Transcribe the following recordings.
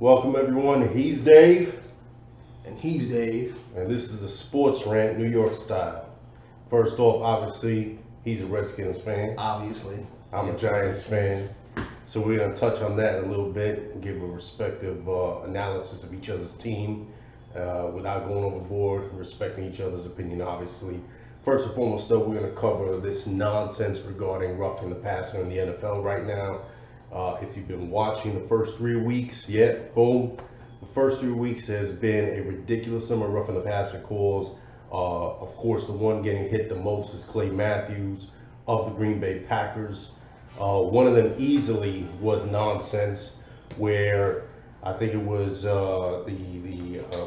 Welcome everyone. He's Dave, And he's Dave. and this is the Sports Rant, New York style. First off, obviously, he's a Redskins fan. Obviously. I'm a Yep. Giants fan. So we're gonna touch on that a little bit and give a respective analysis of each other's team without going overboard, respecting each other's opinion, obviously. First and foremost, though, we're gonna cover this nonsense regarding roughing the passer in the NFL right now. If you've been watching the first 3 weeks yet, boom. The first 3 weeks has been a ridiculous number of roughing the passer calls. Of course, the one getting hit the most is Clay Matthews of the Green Bay Packers. One of them easily was nonsense, where I think it was the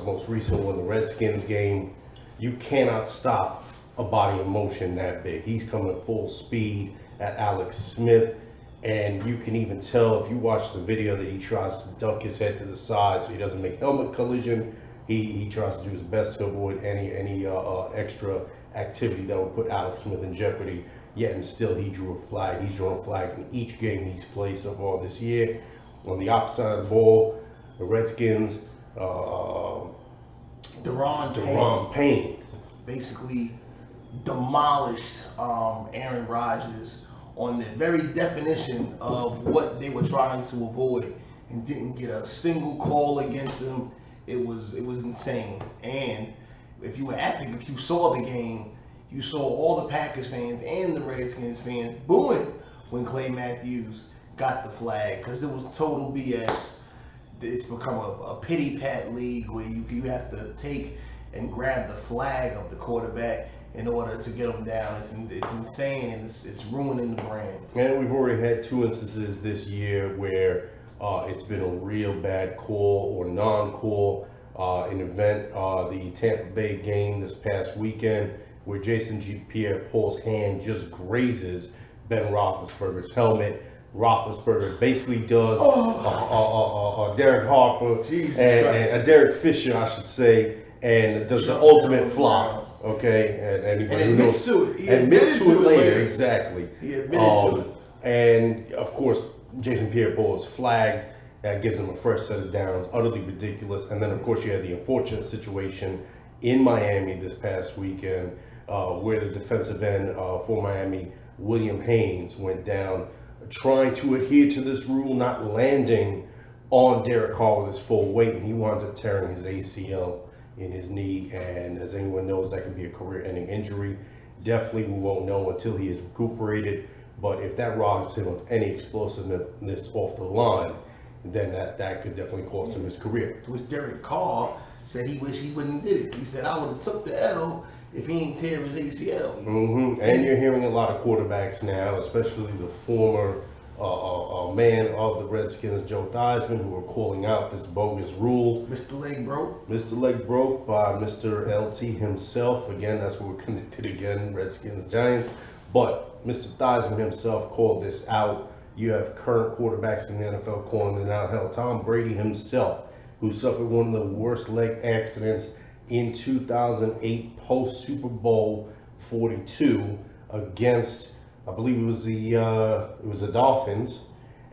most recent one, the Redskins game. You cannot stop a body of motion that big. He's coming full speed at Alex Smith. And you can even tell if you watch the video that he tries to duck his head to the side so he doesn't make helmet collision. He tries to do his best to avoid any extra activity that would put Alex Smith in jeopardy. Yet and still he drew a flag. He's drawn a flag in each game he's played so far this year. On the opposite side of the ball, the Redskins, Deron Payne basically demolished Aaron Rodgers on the very definition of what they were trying to avoid, and didn't get a single call against him. It was insane. And if you saw the game, you saw all the Packers fans and the Redskins fans booing when Clay Matthews got the flag, because it was total BS. It's become a pity pat league where you have to take and grab the flag of the quarterback in order to get them down. It's insane, and it's ruining the brand. And we've already had 2 instances this year where it's been a real bad call or non-call. An event, the Tampa Bay game this past weekend, where Jason Pierre-Paul's hand just grazes Ben Roethlisberger's helmet. Roethlisberger basically does a Derek Harper and a Derek Fisher, I should say, and does the ultimate flop. Okay, and anybody who knows, admits to it later. Exactly. He admitted to it. And of course, Jason Pierre-Paul is flagged. That gives him a fresh set of downs. Utterly ridiculous. And then, of course, you had the unfortunate situation in Miami this past weekend, where the defensive end for Miami, William Haynes, went down trying to adhere to this rule, not landing on Derek Carr with his full weight, and he winds up tearing his ACL in his knee. And as anyone knows, that could be a career-ending injury. Definitely we won't know until he is recuperated. But if that robs him of any explosiveness off the line, then that could definitely cost him his career. Which Derek Carr said he wished he wouldn't did it. He said, I would have took the L if he didn't tear his ACL. And you're hearing a lot of quarterbacks now, especially the former man of the Redskins, Joe Theismann, who are calling out this bogus rule. Mr. Leg broke. Mr. Leg broke by Mr. LT himself. Again, that's where we're connected again, Redskins, Giants. But Mr. Theismann himself called this out. You have current quarterbacks in the NFL calling it out. Hell, Tom Brady himself, who suffered one of the worst leg accidents in 2008 post Super Bowl 42 against, I believe it was the Dolphins,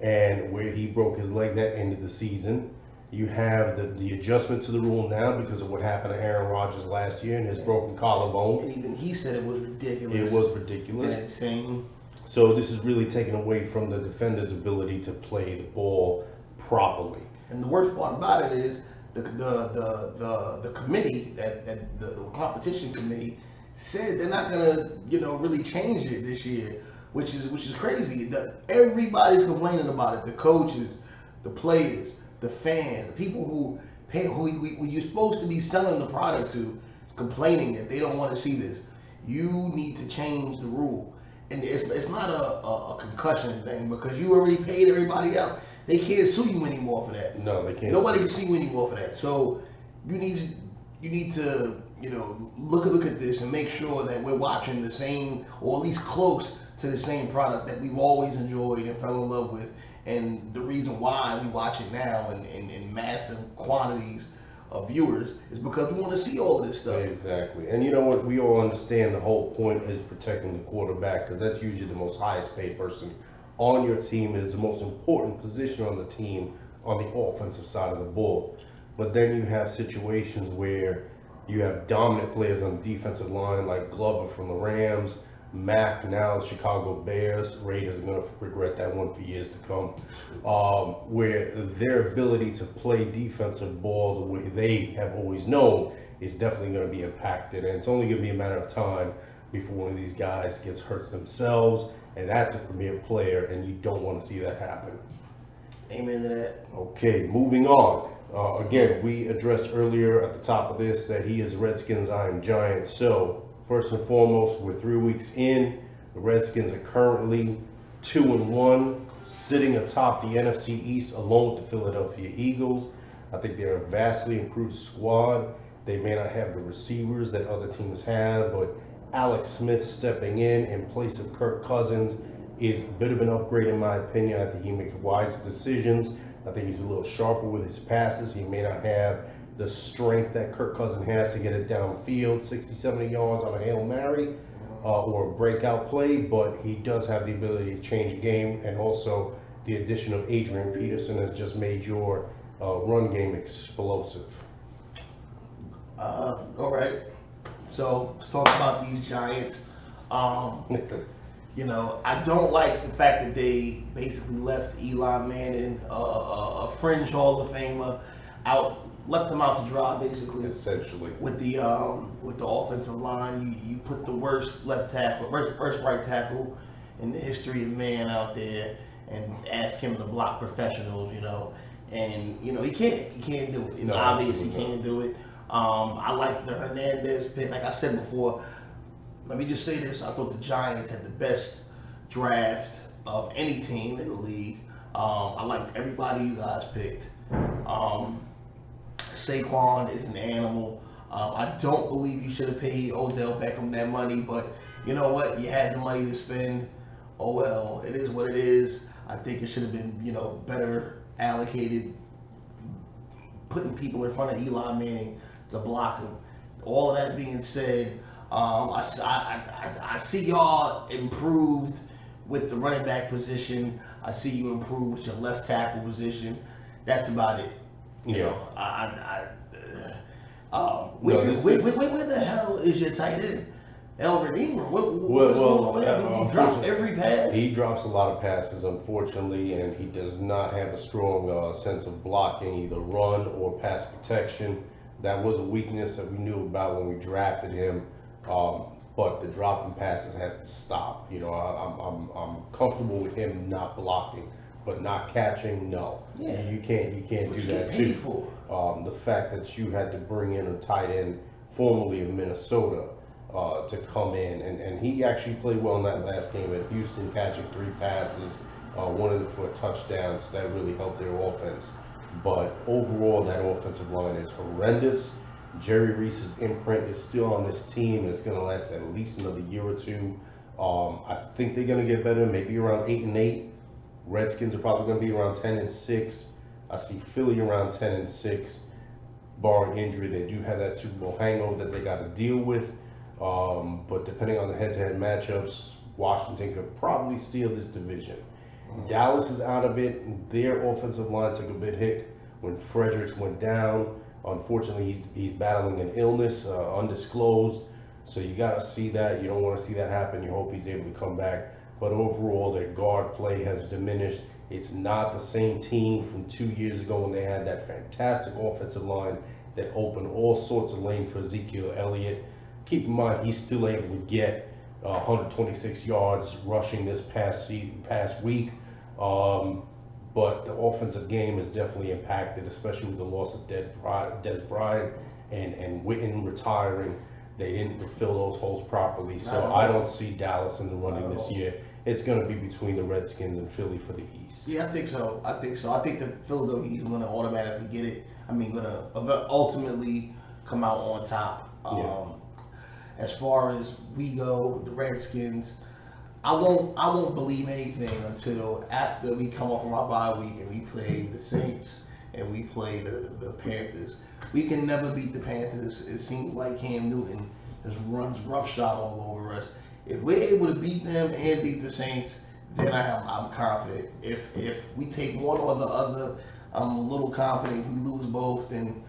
and where he broke his leg that ended the season. You have the adjustment to the rule now because of what happened to Aaron Rodgers last year and his broken collarbone. And even he said it was ridiculous. It was ridiculous. And insane. So this is really taken away from the defender's ability to play the ball properly. And the worst part about it is the committee, that the competition committee, said they're not gonna really change it this year, which is crazy. Everybody's complaining about it. The coaches, the players, the fans, the people who you're supposed to be selling the product to, is complaining that they don't want to see this. You need to change the rule. And it's not a concussion thing, because you already paid everybody out. They can't sue you anymore for that. No, they can't. Nobody can sue you anymore for that. So you need to look at this and make sure that we're watching the same, or at least close to the same product that we've always enjoyed and fell in love with. And the reason why we watch it now in massive quantities of viewers is because we want to see all of this stuff. Exactly. And you know what? We all understand the whole point is protecting the quarterback, because that's usually the most highest paid person on your team. It is the most important position on the team on the offensive side of the ball. But then you have situations where you have dominant players on the defensive line, like Glover from the Rams, Mack now the Chicago Bears. Raiders are going to regret that one for years to come. Where their ability to play defensive ball the way they have always known is definitely going to be impacted. And it's only going to be a matter of time before one of these guys gets hurt themselves. And that's a premier player, and you don't want to see that happen. Amen to that. Okay, moving on. Again, we addressed earlier at the top of this that he is Redskins, I am Giants. So, first and foremost, we're 3 weeks in. The Redskins are currently 2-1, sitting atop the NFC East along with the Philadelphia Eagles. I think they're a vastly improved squad. They may not have the receivers that other teams have, but Alex Smith stepping in place of Kirk Cousins is a bit of an upgrade in my opinion. I think he makes wise decisions. I think he's a little sharper with his passes. He may not have the strength that Kirk Cousins has to get it downfield, 60, 70 yards on a Hail Mary or a breakout play, but he does have the ability to change the game, and also the addition of Adrian Peterson has just made your run game explosive. All right. So let's talk about these Giants. You know, I don't like the fact that they basically left Eli Manning, a fringe Hall of Famer, left him out to dry basically. Essentially. With the offensive line, you put the worst left tackle, first right tackle in the history of man out there, and ask him to block professionals. You know, and you know he can't do it. It's obvious he can't do it. I like the Hernandez pick. Like I said before, let me just say this. I thought the Giants had the best draft of any team in the league. I liked everybody you guys picked. Saquon is an animal. I don't believe you should have paid Odell Beckham that money, but you know what? You had the money to spend. Oh well, it is what it is. I think it should have been, you know, better allocated, putting people in front of Eli Manning to block him. All of that being said, I see y'all improved with the running back position. I see you improved with your left tackle position. That's about it. You know, where the hell is your tight end? El Redeemer. He drops every pass. He drops a lot of passes, unfortunately, and he does not have a strong sense of blocking, either run or pass protection. That was a weakness that we knew about when we drafted him. But the dropping passes has to stop. You know, I'm comfortable with him not blocking, but not catching, no. Yeah. You can't do that too. The fact that you had to bring in a tight end formerly of Minnesota to come in, and he actually played well in that last game at Houston, catching 3 passes, one of them for a touchdown, so that really helped their offense. But overall, that offensive line is horrendous. Jerry Reese's imprint is still on this team, and it's going to last at least another year or two. I think they're going to get better, maybe around 8-8. Redskins are probably going to be around 10-6. I see Philly around 10-6, barring injury. They do have that Super Bowl hangover that they got to deal with. But depending on the head-to-head matchups, Washington could probably steal this division. Dallas is out of it. Their offensive line took a big hit when Fredericks went down. Unfortunately, he's battling an illness, undisclosed. So you got to see that. You don't want to see that happen. You hope he's able to come back. But overall, their guard play has diminished. It's not the same team from 2 years ago when they had that fantastic offensive line that opened all sorts of lanes for Ezekiel Elliott. Keep in mind, he's still able to get 126 yards rushing this past week. But the offensive game is definitely impacted, especially with the loss of Des Bryant and Witten retiring. They didn't fill those holes properly. So I don't see Dallas in the running this year. It's going to be between the Redskins and Philly for the East. Yeah, I think so. I think the Philadelphia is going to automatically get it. I mean, going to ultimately come out on top. As far as we go, the Redskins, I won't believe anything until after we come off from our bye week and we play the Saints and we play the Panthers. We can never beat the Panthers. It seems like Cam Newton just runs roughshod all over us. If we're able to beat them and beat the Saints, then I'm confident. If we take one or the other, I'm a little confident if we lose both, then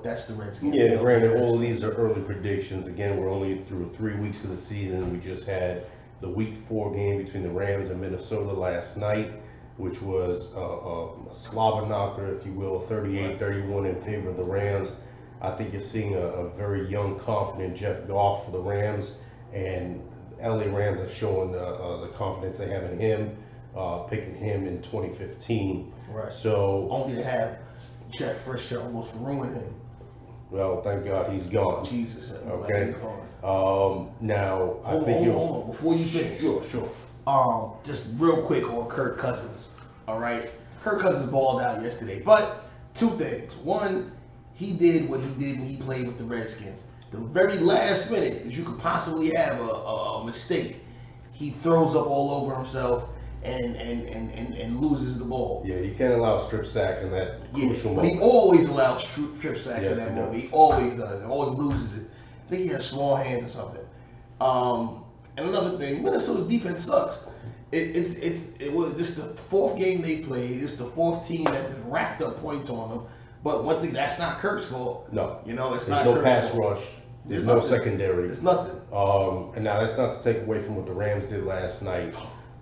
that's the Redskins. Yeah, granted, all of these are early predictions. Again, we're only through 3 weeks of the season. We just had the Week 4 game between the Rams and Minnesota last night, which was a slobber knocker, if you will, 38-31 in favor of the Rams. I think you're seeing a very young, confident Jeff Goff for the Rams, and LA Rams are showing the confidence they have in him, picking him in 2015. Right. So only to have Jeff Fisher almost ruin him. Well, thank God he's gone. Jesus. Okay. Now I think hold on. Before you finish. Sure. Just real quick on Kirk Cousins. All right. Kirk Cousins balled out yesterday, but two things. One, he did what he did when he played with the Redskins. The very last minute that you could possibly have a mistake, he throws up all over himself and loses the ball. Yeah, you can't allow a strip sack in that crucial but moment. he always allows strip sacks in that he moment. does. He always does. He always loses it. I think he has small hands or something. And another thing, Minnesota's defense sucks. It was this the fourth game they played. It's the fourth team that has racked up points on them. But once again, that's not Kirk's fault. No, it's there's not no Kirk's pass fault. rush. There's no nothing. secondary. There's nothing. And now that's not to take away from what the Rams did last night.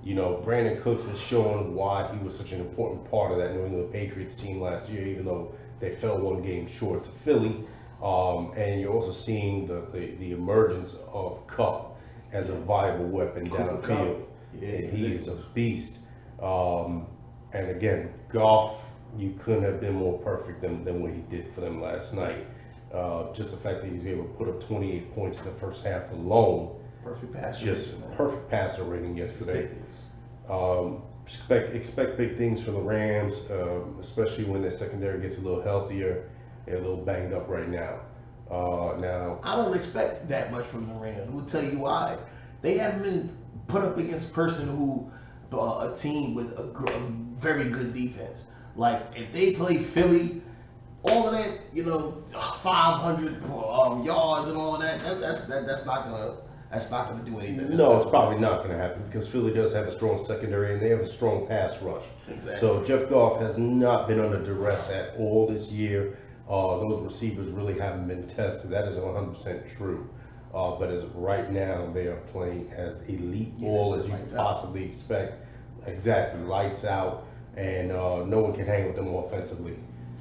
Brandon Cooks has shown why he was such an important part of that New England Patriots team last year, even though they fell one game short to Philly. And you're also seeing the emergence of Kupp as a viable weapon downfield. Yeah, He is a beast. And again, Goff, you couldn't have been more perfect than what he did for them last night. Just the fact that he was able to put up 28 points in the first half alone. Perfect pass. Just perfect passer rating yesterday. Expect big things from the Rams, especially when their secondary gets a little healthier. They're a little banged up right now. Now I don't expect that much from the Rams. We'll tell you why. They haven't been put up against a person who a team with a very good defense. Like if they play Philly, all of that, 500 yards and all of that, that's not gonna do anything. no, it's probably not going to happen because Philly does have a strong secondary and they have a strong pass rush. Exactly. So Jeff Goff has not been under duress at all this year. Those receivers really haven't been tested. That is 100% true. But as of right now, they are playing as elite ball as you could possibly expect. Exactly, lights out, and no one can hang with them offensively.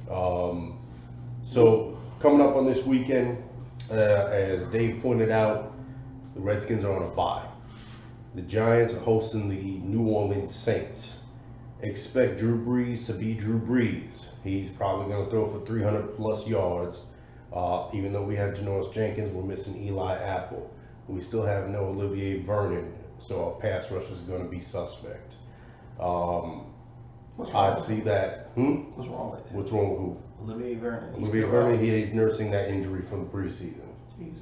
So coming up on this weekend, as Dave pointed out, the Redskins are on a bye. The Giants are hosting the New Orleans Saints. Expect Drew Brees to be Drew Brees. He's probably going to throw for 300 plus yards. Even though we have Janoris Jenkins, we're missing Eli Apple. We still have no Olivier Vernon, so our pass rush is going to be suspect. I see that. What's wrong with it? What's wrong with who? Olivier Vernon. Olivier Vernon, he's nursing that injury from the preseason. Jesus.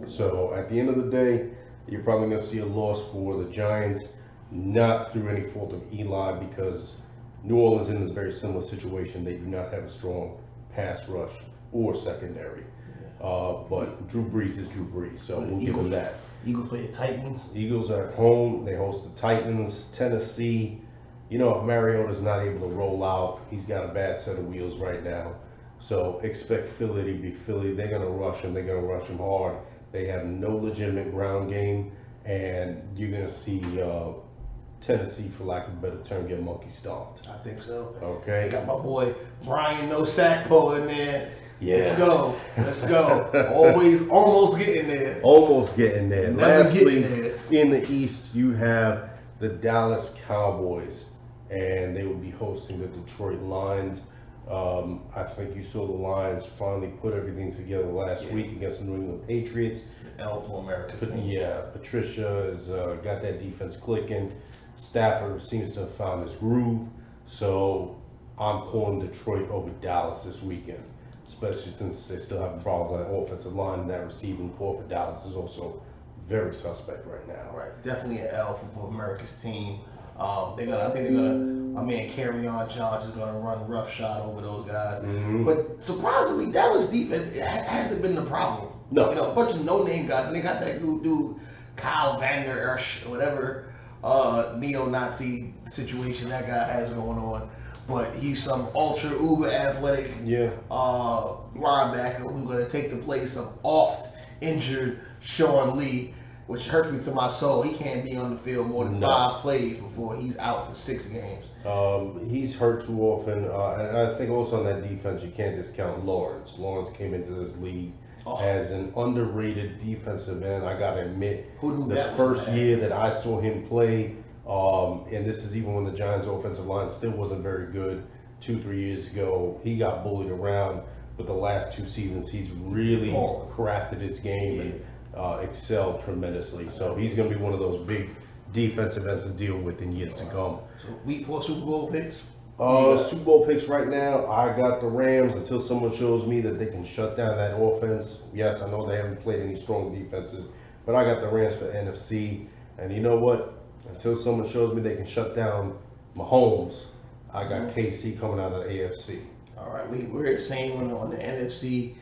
So at the end of the day, you're probably going to see a loss for the Giants, not through any fault of Eli, because New Orleans is in this very similar situation. They do not have a strong pass rush or secondary. But Drew Brees is Drew Brees, so we'll give him that. Eagles play the Titans. Eagles are at home. They host the Titans. Tennessee, if Mariota's not able to roll out, he's got a bad set of wheels right now. So expect Philly to be Philly. They're going to rush him. They're going to rush him hard. They have no legitimate ground game, and you're going to see Tennessee, for lack of a better term, get monkey stomped. I think so. Okay. They got my boy Brian No Sackpo in there. Yeah. Let's go. Always almost getting there. Almost getting there. Never Lastly, getting there. in the East, you have the Dallas Cowboys, and they will be hosting the Detroit Lions. I think you saw the Lions finally put everything together last week against the New England Patriots. L for America. Yeah, Patricia has got that defense clicking. Stafford seems to have found his groove. So I'm calling Detroit over Dallas this weekend, especially since they still have problems on the offensive line, and that receiving core for Dallas is also very suspect right now. Right, definitely an L for America's team. I think they're gonna. My man Kerryon Johnson is gonna run roughshod over those guys. Mm-hmm. But surprisingly, Dallas defense hasn't been the problem. No. A bunch of no-name guys, and they got that dude Kyle Van Der Esch, whatever neo-Nazi situation that guy has going on. but he's some ultra uber athletic linebacker who's going to take the place of oft injured Sean Lee, which hurts me to my soul. He can't be on the field more than 5 plays before he's out for 6 games. He's hurt too often, and I think also on that defense you can't discount Lawrence. Lawrence came into this league as an underrated defensive end. I gotta admit, the first year that I saw him play, and this is even when the Giants' offensive line still wasn't very good, 2-3 years ago, he got bullied around. But the last 2 seasons, he's really crafted his game and excelled tremendously. So he's going to be one of those big defensive ends to deal with in years to come. So week 4 Super Bowl picks? Super Bowl picks right now, I got the Rams until someone shows me that they can shut down that offense. Yes, I know they haven't played any strong defenses, but I got the Rams for NFC. And you know what? Until someone shows me they can shut down Mahomes, I got KC coming out of the AFC. All right, we're the same on the NFC.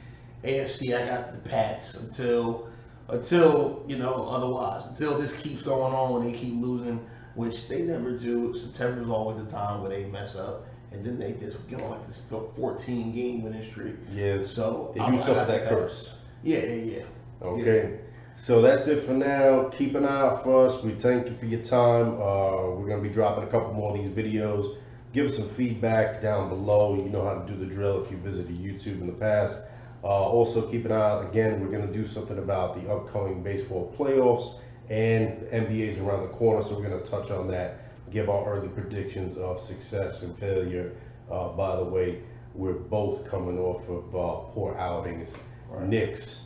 AFC, I got the Pats until otherwise. Until this keeps going on, when they keep losing, which they never do. September's always the time where they mess up, and then they just get on like this 14-game winning streak. Yeah. So they do suffer that curse. Yeah. Okay. Yeah. So that's it for now. Keep an eye out for us. We thank you for your time. We're gonna be dropping a couple more of these videos. Give us some feedback down below. You know how to do the drill if you visited YouTube in the past. Also, keep an eye out. Again, we're going to do something about the upcoming baseball playoffs, and NBA's around the corner, so we're going to touch on that. Give our early predictions of success and failure. By the way, we're both coming off of poor outings. Right. Knicks,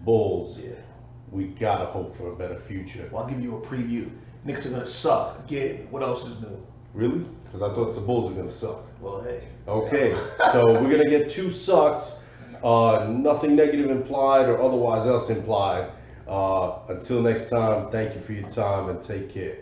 Bulls. Yeah. We got to hope for a better future. Well, I'll give you a preview. Knicks are going to suck again. What else is new? Really? Because I thought the Bulls were going to suck. Well, hey. Okay, so we're going to get 2 sucks. Nothing negative implied or otherwise else implied. Until next time, thank you for your time and take care.